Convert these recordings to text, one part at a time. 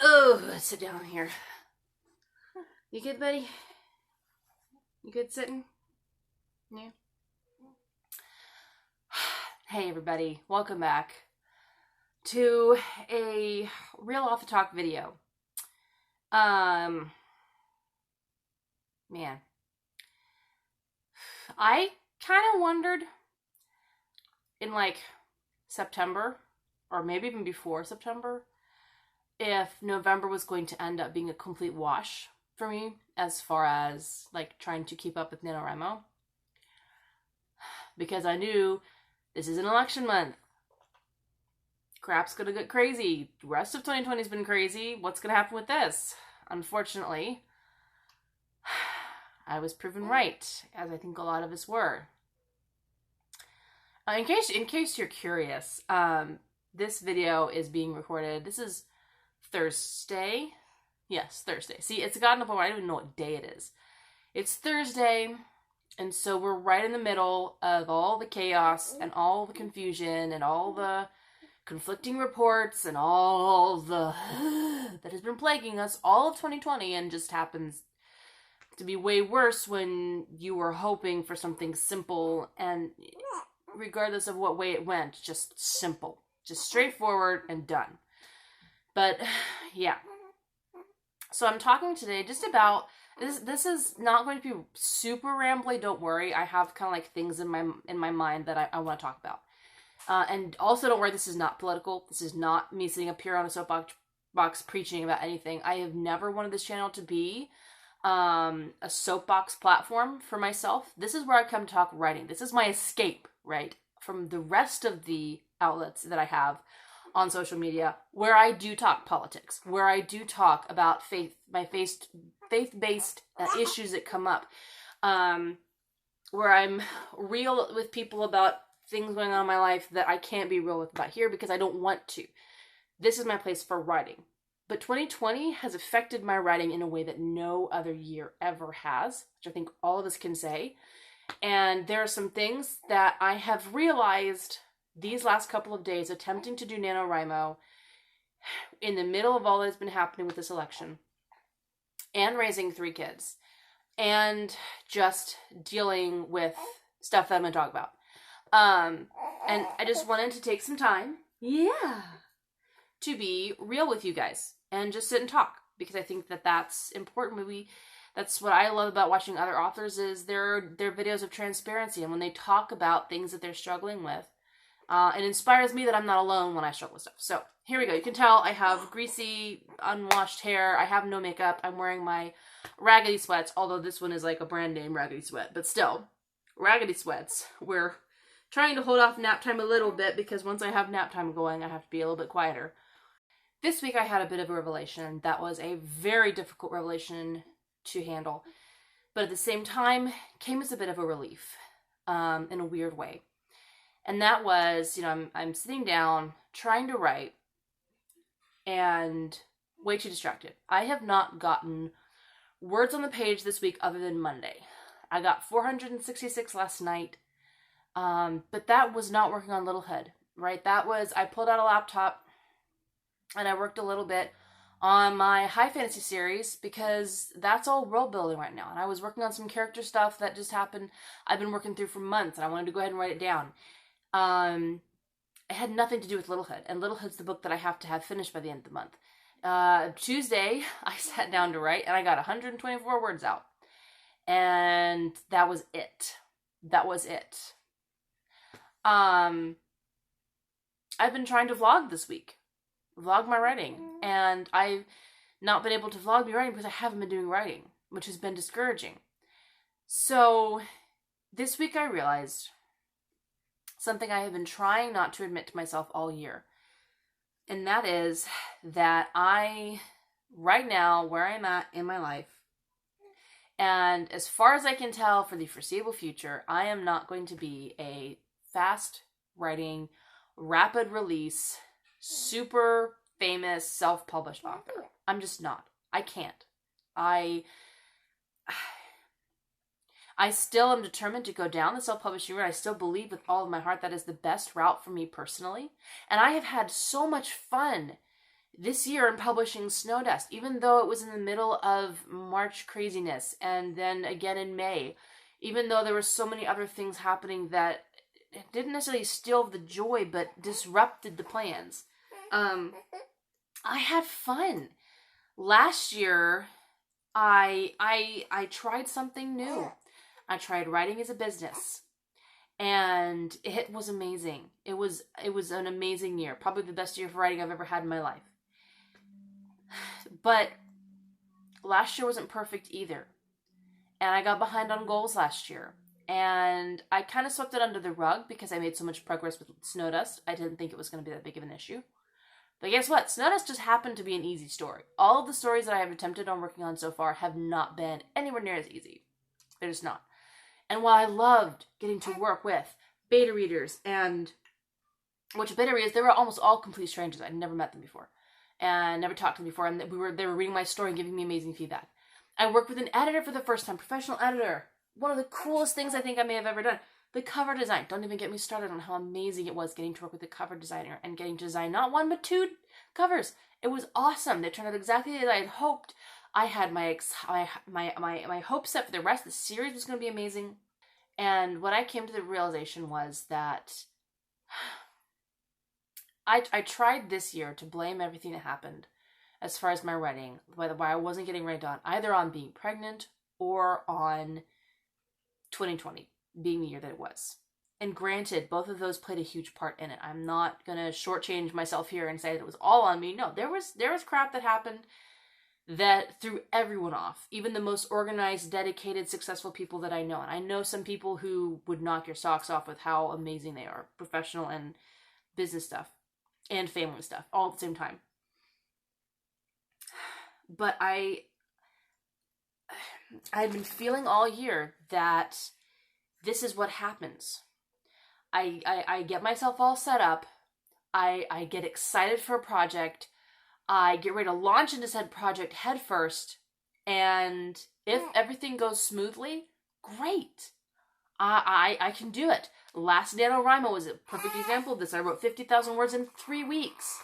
Oh, let's sit down here. You good, buddy? You good sitting? Yeah. Hey, everybody. Welcome back to a real off the talk video. Man. I kind of wondered in September, or maybe even before September, if November was going to end up being a complete wash for me as far as trying to keep up with NaNoWriMo. Because I knew this is an election month. Crap's gonna get crazy. The rest of 2020 has been crazy. What's gonna happen with this? Unfortunately, I was proven right, as I think a lot of us were. In case you're curious, this video is being recorded. This is Thursday. Yes, Thursday. See, it's gotten up. I don't even know what day it is. It's Thursday, and so we're right in the middle of all the chaos and all the confusion and all the conflicting reports and all the that has been plaguing us all of 2020, and just happens to be way worse when you were hoping for something simple, and regardless of what way it went, just simple, just straightforward and done. But yeah, so I'm talking today just about this is not going to be super rambly, don't worry. I have kind of things in my mind that I want to talk about. And also, don't worry, this is not political. This is not me sitting up here on a soapbox preaching about anything. I have never wanted this channel to be a soapbox platform for myself. This is where I come to talk writing. This is my escape, right, from the rest of the outlets that I have on social media, where I do talk politics, where I do talk about faith-based issues that come up, where I'm real with people about things going on in my life that I can't be real with about here because I don't want to. This is my place for writing. But 2020 has affected my writing in a way that no other year ever has, which I think all of us can say. And there are some things that I have realized these last couple of days attempting to do NaNoWriMo in the middle of all that's been happening with this election and raising 3 kids and just dealing with stuff that I'm going to talk about. And I just wanted to take some time, to be real with you guys and just sit and talk, because I think that that's important. That's what I love about watching other authors, is their videos of transparency, and when they talk about things that they're struggling with, it inspires me that I'm not alone when I struggle with stuff. So here we go. You can tell I have greasy, unwashed hair. I have no makeup. I'm wearing my raggedy sweats, although this one is like a brand name raggedy sweat, but still, raggedy sweats. We're trying to hold off nap time a little bit, because once I have nap time going, I have to be a little bit quieter. This week I had a bit of a revelation that was a very difficult revelation to handle, but at the same time came as a bit of a relief, in a weird way. And that was, I'm sitting down trying to write and way too distracted. I have not gotten words on the page this week other than Monday. I got 466 last night, but that was not working on Little Hood, right? I pulled out a laptop and I worked a little bit on my high fantasy series, because that's all world building right now. And I was working on some character stuff that just happened. I've been working through for months, and I wanted to go ahead and write it down. It had nothing to do with Little Hood, and Little Hood's the book that I have to have finished by the end of the month. Tuesday, I sat down to write, and I got 124 words out. And that was it. I've been trying to vlog this week. Vlog my writing. And I've not been able to vlog me writing because I haven't been doing writing, which has been discouraging. So this week I realized something I have been trying not to admit to myself all year. And that is that right now, where I'm at in my life, and as far as I can tell for the foreseeable future, I am not going to be a fast writing, rapid release, super famous self-published author. I'm just not. I can't. I still am determined to go down the self-publishing route. I still believe with all of my heart that is the best route for me personally. And I have had so much fun This year I'm publishing Snow Dust, even though it was in the middle of March craziness, and then again in May, even though there were so many other things happening that didn't necessarily steal the joy, but disrupted the plans. I had fun. Last year, I tried something new. I tried writing as a business, and it was amazing. It was an amazing year, probably the best year for writing I've ever had in my life. But last year wasn't perfect either, and I got behind on goals last year, and I kind of swept it under the rug because I made so much progress with Snow Dust. I didn't think it was going to be that big of an issue. But guess what? Snow Dust just happened to be an easy story. All of the stories that I have attempted on working on so far have not been anywhere near as easy. They're just not. And while I loved getting to work with beta readers, and which beta readers, they were almost all complete strangers. I'd never met them before and never talked to them before, and they were reading my story and giving me amazing feedback. I worked with an editor for the first time, professional editor. One of the coolest things I think I may have ever done. The cover design. Don't even get me started on how amazing it was getting to work with the cover designer and getting to design not one but two covers. It was awesome. They turned out exactly as I had hoped. I had my hopes set for the rest of the series was going to be amazing. And what I came to the realization was that I tried this year to blame everything that happened as far as my writing, why I wasn't getting right done, either on being pregnant or on 2020 being the year that it was. And granted, both of those played a huge part in it. I'm not going to shortchange myself here and say that it was all on me. No, there was crap that happened that threw everyone off. Even the most organized, dedicated, successful people that I know. And I know some people who would knock your socks off with how amazing they are. Professional and business stuff. And family stuff. All at the same time. But I've been feeling all year that this is what happens. I get myself all set up. I get excited for a project. I get ready to launch into said project head first. And if everything goes smoothly, great. I can do it. Last NaNoWriMo was a perfect example of this. I wrote 50,000 words in 3 weeks.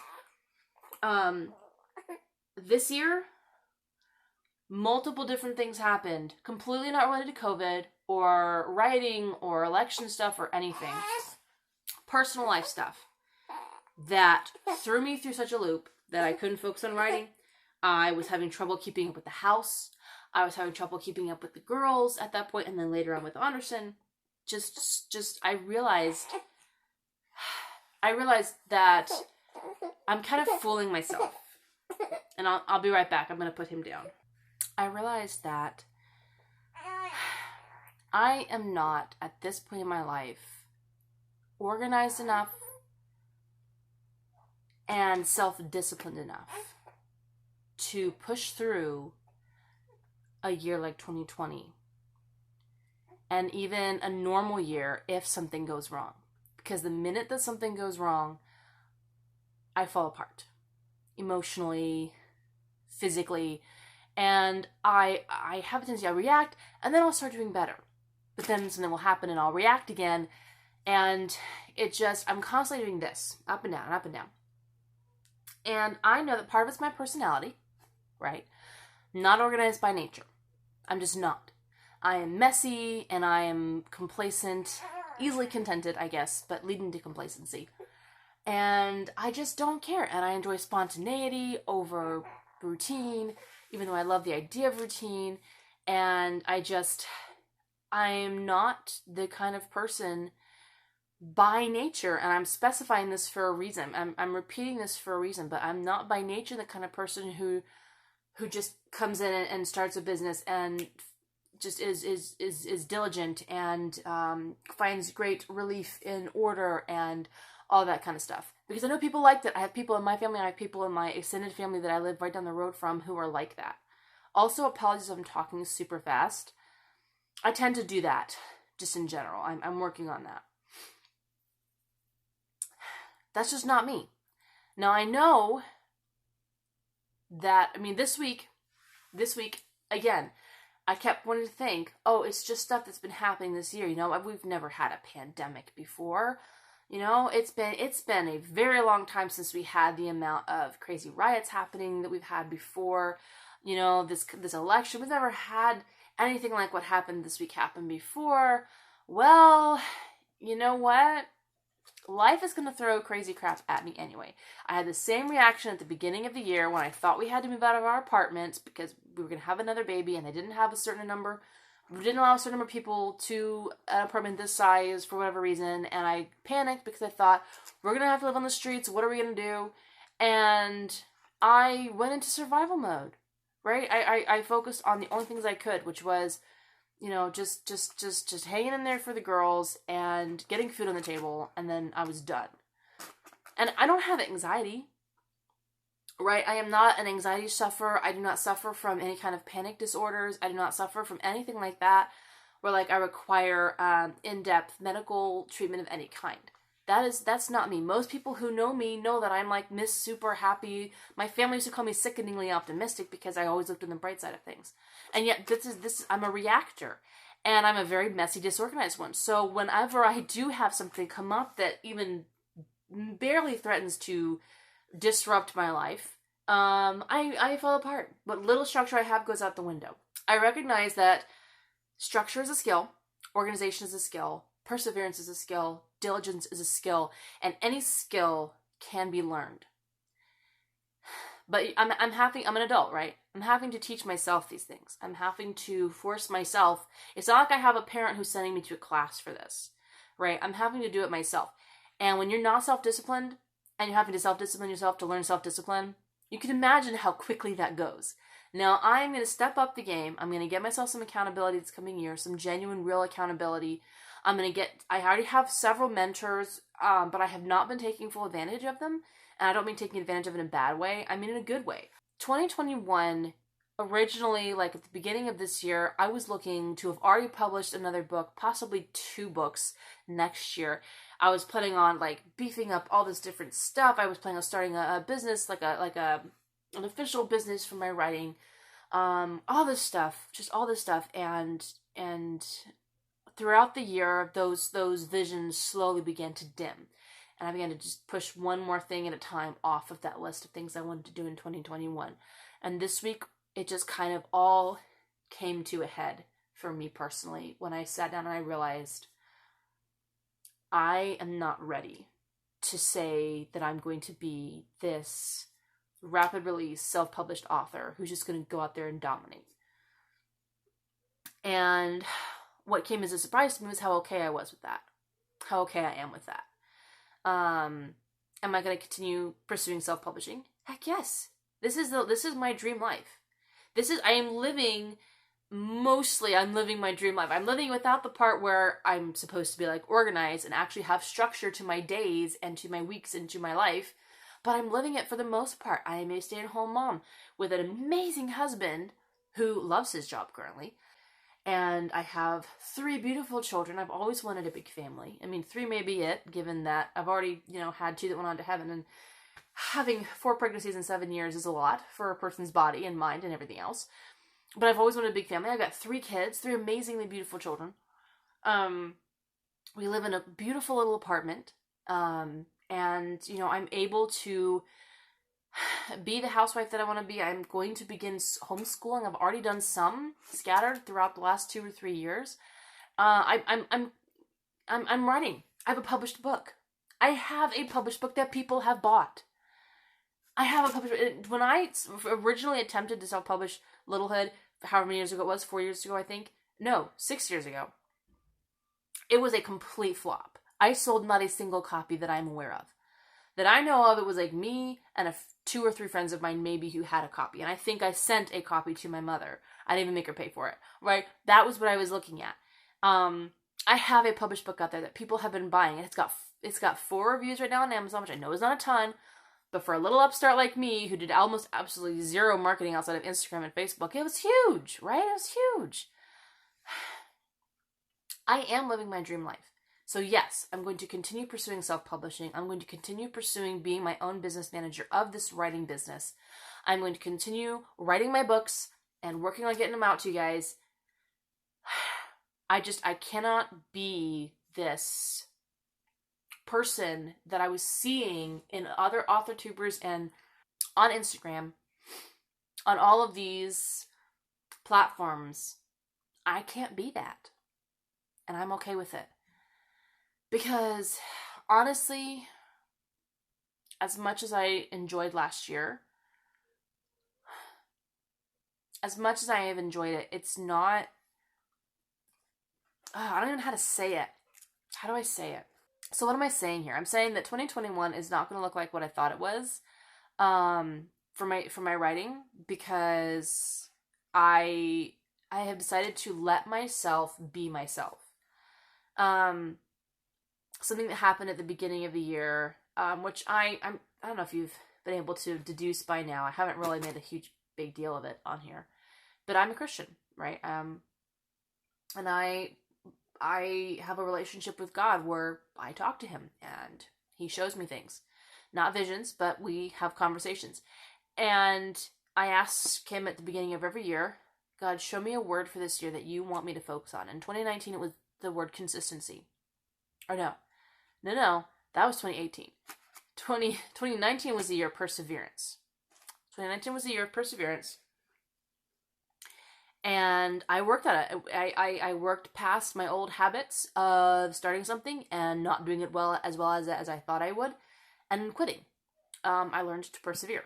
This year, multiple different things happened, completely not related to COVID, or writing, or election stuff, or anything. Personal life stuff that threw me through such a loop that I couldn't focus on writing. I was having trouble keeping up with the house. I was having trouble keeping up with the girls at that point, and then later on with Anderson. I realized that I'm kind of fooling myself. And I'll be right back. I'm going to put him down. I realized that I am not, at this point in my life, organized enough and self-disciplined enough to push through a year like 2020. And even a normal year if something goes wrong. Because the minute that something goes wrong, I fall apart. Emotionally, physically, and I have a tendency, I react, and then I'll start doing better. But then something will happen and I'll react again, and I'm constantly doing this, up and down, up and down. And I know that part of it's my personality, right? Not organized by nature. I'm just not. I am messy, and I am complacent, easily contented, I guess, but leading to complacency. And I just don't care, and I enjoy spontaneity over routine, even though I love the idea of routine, and I'm not the kind of person by nature, and I'm specifying this for a reason, I'm repeating this for a reason, but I'm not by nature the kind of person who just comes in and starts a business and just is diligent and finds great relief in order and all that kind of stuff. Because I know people like that. I have people in my family, I have people in my extended family that I live right down the road from who are like that. Also, apologies if I'm talking super fast. I tend to do that, just in general. I'm working on that. That's just not me. Now, I know that, this week, again, I kept wanting to think, oh, it's just stuff that's been happening this year. We've never had a pandemic before. You know, it's been a very long time since we had the amount of crazy riots happening that we've had before. You know, this election, we've never had anything like what happened this week happen before. Well, you know what? Life is going to throw crazy crap at me anyway. I had the same reaction at the beginning of the year when I thought we had to move out of our apartment because we were going to have another baby and they didn't have a certain number. We didn't allow a certain number of people to an apartment this size for whatever reason. And I panicked because I thought, we're going to have to live on the streets. What are we going to do? And I went into survival mode, right? I focused on the only things I could, which was, you know, just hanging in there for the girls and getting food on the table, and then I was done. And I don't have anxiety, right? I am not an anxiety sufferer. I do not suffer from any kind of panic disorders. I do not suffer from anything like that where, like, I require in-depth medical treatment of any kind. That's not me. Most people who know me know that I'm like Miss Super Happy. My family used to call me sickeningly optimistic because I always looked on the bright side of things. And yet I'm a reactor. And I'm a very messy, disorganized one. So whenever I do have something come up that even barely threatens to disrupt my life, I fall apart. What little structure I have goes out the window. I recognize that structure is a skill, organization is a skill, perseverance is a skill, diligence is a skill, and any skill can be learned. But I'm an adult, right? I'm having to teach myself these things. I'm having to force myself. It's not like I have a parent who's sending me to a class for this, right? I'm having to do it myself. And when you're not self-disciplined, and you're having to self-discipline yourself to learn self-discipline, you can imagine how quickly that goes. Now, I'm going to step up the game. I'm going to get myself some accountability this coming year, some genuine, real accountability. I already have several mentors, but I have not been taking full advantage of them. And I don't mean taking advantage of it in a bad way. I mean in a good way. 2021, originally, like at the beginning of this year, I was looking to have already published another book, possibly 2 books next year. I was planning on like beefing up all this different stuff. I was planning on starting a business, an official business for my writing. All this stuff, and throughout the year, those visions slowly began to dim. And I began to just push one more thing at a time off of that list of things I wanted to do in 2021. And this week, it just kind of all came to a head for me personally when I sat down and I realized I am not ready to say that I'm going to be this rapid release, self-published author who's just going to go out there and dominate. And what came as a surprise to me was how okay I was with that. How okay I am with that. Am I going to continue pursuing self-publishing? Heck yes. This is my dream life. I'm living my dream life. I'm living without the part where I'm supposed to be like organized and actually have structure to my days and to my weeks and to my life. But I'm living it for the most part. I am a stay-at-home mom with an amazing husband who loves his job currently. And I have 3 beautiful children. I've always wanted a big family. I mean, 3 may be it, given that I've already, had 2 that went on to heaven. And having 4 pregnancies in 7 years is a lot for a person's body and mind and everything else. But I've always wanted a big family. I've got 3 kids, 3 amazingly beautiful children. We live in a beautiful little apartment. And, I'm able to be the housewife that I want to be. I'm going to begin homeschooling. I've already done some scattered throughout the last 2 or 3 years. I'm writing. I have a published book. I have a published book that people have bought. I have a published. When I originally attempted to self-publish Littlehood, however many years ago it was, 4 years ago, I think. No, 6 years ago. It was a complete flop. I sold not a single copy that I'm aware of. That I know of, it was like me and 2 or 3 friends of mine maybe who had a copy. And I think I sent a copy to my mother. I didn't even make her pay for it, right? That was what I was looking at. I have a published book out there that people have been buying. And it's got 4 reviews right now on Amazon, which I know is not a ton. But for a little upstart like me, who did almost absolutely zero marketing outside of Instagram and Facebook, it was huge, right? It was huge. I am living my dream life. So yes, I'm going to continue pursuing self-publishing. I'm going to continue pursuing being my own business manager of this writing business. I'm going to continue writing my books and working on getting them out to you guys. I cannot be this person that I was seeing in other author tubers and on Instagram, on all of these platforms. I can't be that. And I'm okay with it. Because honestly, as much as I enjoyed last year, as much as I have enjoyed it, it's not, I don't even know how to say it. How do I say it? So what am I saying here? I'm saying that 2021 is not going to look like what I thought it was for my writing, because I have decided to let myself be myself. Something that happened at the beginning of the year, which I don't know if you've been able to deduce by now. I haven't really made a huge big deal of it on here, but I'm a Christian, right? And I have a relationship with God where I talk to him and he shows me things, not visions, but we have conversations. And I ask him at the beginning of every year, God, show me a word for this year that you want me to focus on. In 2019, it was the word consistency. Or no, that was 2018. 2019 was the year of perseverance. 2019 was the year of perseverance. And I worked at it. I worked past my old habits of starting something and not doing it as I thought I would, and quitting. I learned to persevere.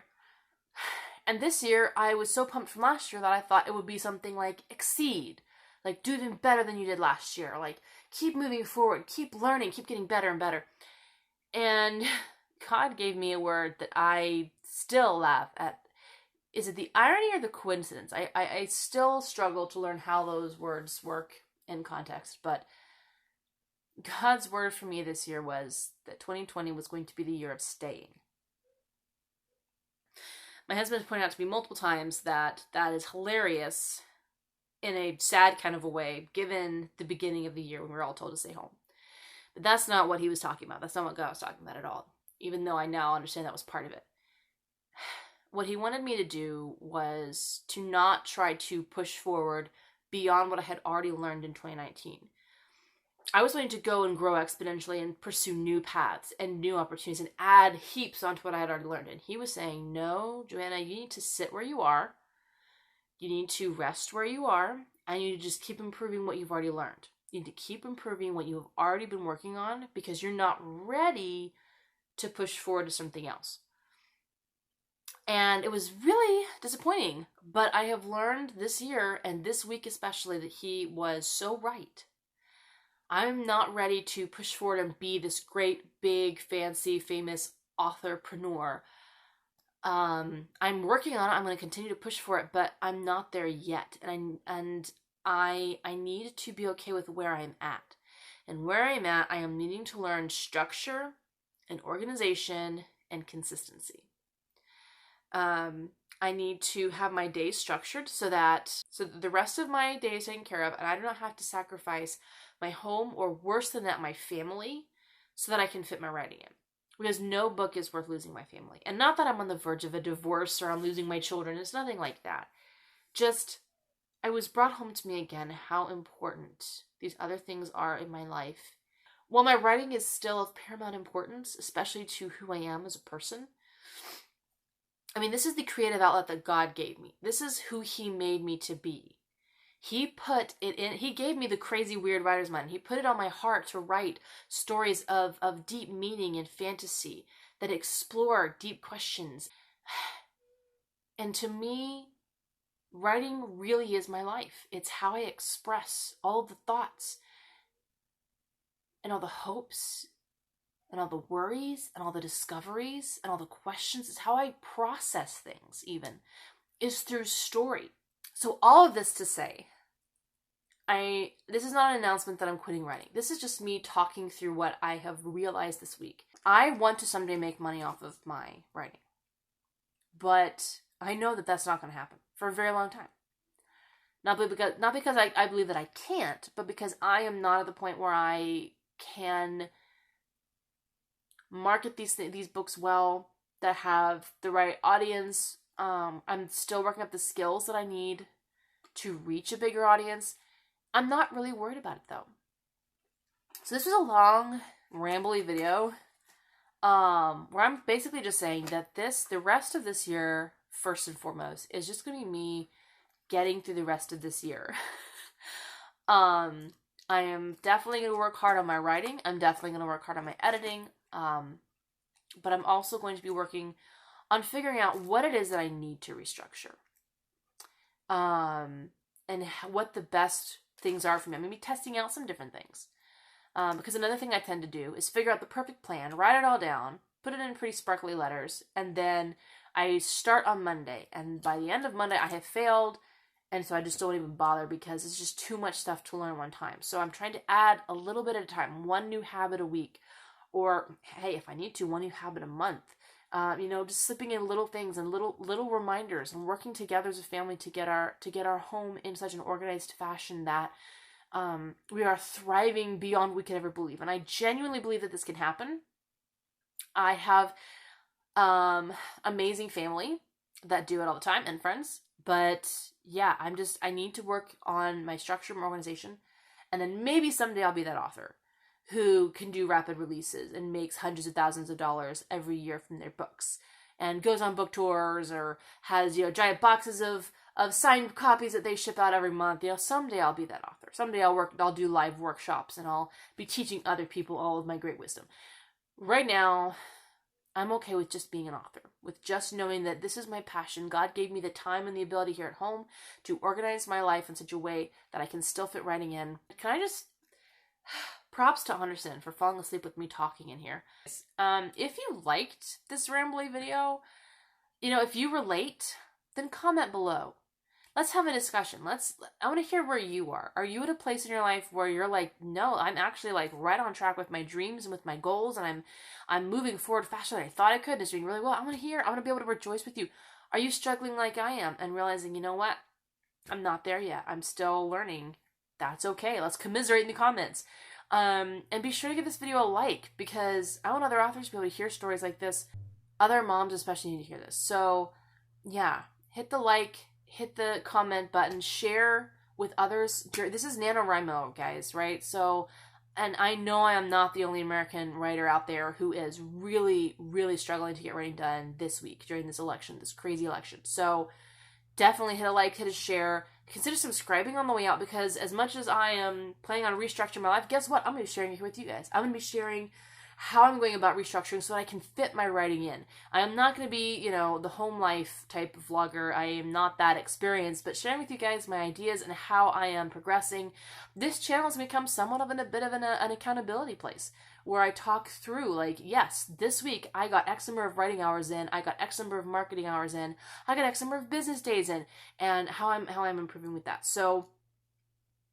And this year, I was so pumped from last year that I thought it would be something like exceed, like do even better than you did last year, like keep moving forward, keep learning, keep getting better and better. And God gave me a word that I still laugh at. Is it the irony or the coincidence? I still struggle to learn how those words work in context, but God's word for me this year was that 2020 was going to be the year of staying. My husband has pointed out to me multiple times that is hilarious in a sad kind of a way, given the beginning of the year when we were all told to stay home. But that's not what he was talking about. That's not what God was talking about at all, even though I now understand that was part of it. What he wanted me to do was to not try to push forward beyond what I had already learned in 2019. I was wanting to go and grow exponentially and pursue new paths and new opportunities and add heaps onto what I had already learned. And he was saying, no, Joanna, you need to sit where you are. You need to rest where you are. And you need to just keep improving what you've already learned. You need to keep improving what you have already been working on, because you're not ready to push forward to something else. And it was really disappointing. But I have learned this year, and this week especially, that he was so right. I'm not ready to push forward and be this great, big, fancy, famous authorpreneur. I'm working on it. I'm going to continue to push for it, but I'm not there yet. And I need to be okay with where I'm at. And where I'm at, I am needing to learn structure and organization and consistency. I need to have my days structured so that the rest of my day is taken care of, and I do not have to sacrifice my home, or worse than that, my family, so that I can fit my writing in. Because no book is worth losing my family. And not that I'm on the verge of a divorce or I'm losing my children. It's nothing like that. Just, I was brought home to me again how important these other things are in my life. While my writing is still of paramount importance, especially to who I am as a person, I mean, this is the creative outlet that God gave me. This is who he made me to be. He put it in, he gave me the crazy, weird writer's mind. He put it on my heart to write stories of deep meaning and fantasy that explore deep questions. And to me, writing really is my life. It's how I express all the thoughts and all the hopes and all the worries and all the discoveries and all the questions. It's how I process things, even, is through story. So all of this to say, this is not an announcement that I'm quitting writing. This is just me talking through what I have realized this week. I want to someday make money off of my writing. But I know that that's not going to happen for a very long time. Not because I believe that I can't, but because I am not at the point where I can market these books well, that have the right audience. I'm still working up the skills that I need to reach a bigger audience. I'm not really worried about it, though. So this was a long rambly video, where I'm basically just saying that the rest of this year, first and foremost, is just going to be me getting through the rest of this year. I am definitely going to work hard on my writing. I'm definitely going to work hard on my editing. But I'm also going to be working on figuring out what it is that I need to restructure. And what the best things are for me. I'm going to be testing out some different things. Because another thing I tend to do is figure out the perfect plan, write it all down, put it in pretty sparkly letters, and then I start on Monday. And by the end of Monday, I have failed, and so I just don't even bother because it's just too much stuff to learn one time. So I'm trying to add a little bit at a time, one new habit a week, or hey, if I need to, one new habit a month. Just slipping in little things and little reminders, and working together as a family to get our home in such an organized fashion that we are thriving beyond what we could ever believe. And I genuinely believe that this can happen. I have amazing family that do it all the time, and friends. But yeah, I need to work on my structure, my organization, and then maybe someday I'll be that author who can do rapid releases and makes hundreds of thousands of dollars every year from their books, and goes on book tours, or has, giant boxes of signed copies that they ship out every month. Someday I'll be that author. Someday I'll do live workshops, and I'll be teaching other people all of my great wisdom. Right now, I'm okay with just being an author, with just knowing that this is my passion. God gave me the time and the ability here at home to organize my life in such a way that I can still fit writing in. Can I just... Props to Anderson for falling asleep with me talking in here. If you liked this rambly video, if you relate, then comment below. Let's have a discussion. I want to hear where you are. Are you at a place in your life where you're like, no, I'm actually like right on track with my dreams and with my goals, and I'm moving forward faster than I thought I could, and it's doing really well. I want to be able to rejoice with you. Are you struggling like I am and realizing, you know what? I'm not there yet. I'm still learning. That's okay. Let's commiserate in the comments. And be sure to give this video a like, because I want other authors to be able to hear stories like this. Other moms especially need to hear this. So yeah, hit the like, hit the comment button, share with others. This is NaNoWriMo, guys, right? So, and I know I am not the only American writer out there who is really, really struggling to get writing done this week during this election, this crazy election. So definitely hit a like, hit a share. Consider subscribing on the way out, because as much as I am planning on restructuring my life, guess what? I'm going to be sharing it with you guys. I'm going to be sharing how I'm going about restructuring so that I can fit my writing in. I am not going to be, the home life type of vlogger. I am not that experienced, but sharing with you guys my ideas and how I am progressing. This channel has become somewhat of a bit of an accountability place, where I talk through, like, yes, this week I got X number of writing hours in, I got X number of marketing hours in, I got X number of business days in, and how I'm improving with that. So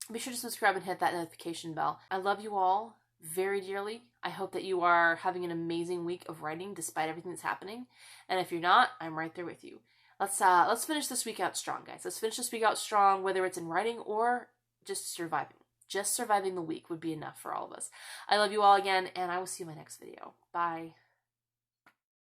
be sure to subscribe and hit that notification bell. I love you all very dearly. I hope that you are having an amazing week of writing despite everything that's happening. And if you're not, I'm right there with you. Let's finish this week out strong, guys. Let's finish this week out strong, whether it's in writing or just surviving. Just surviving the week would be enough for all of us. I love you all again, and I will see you in my next video. Bye.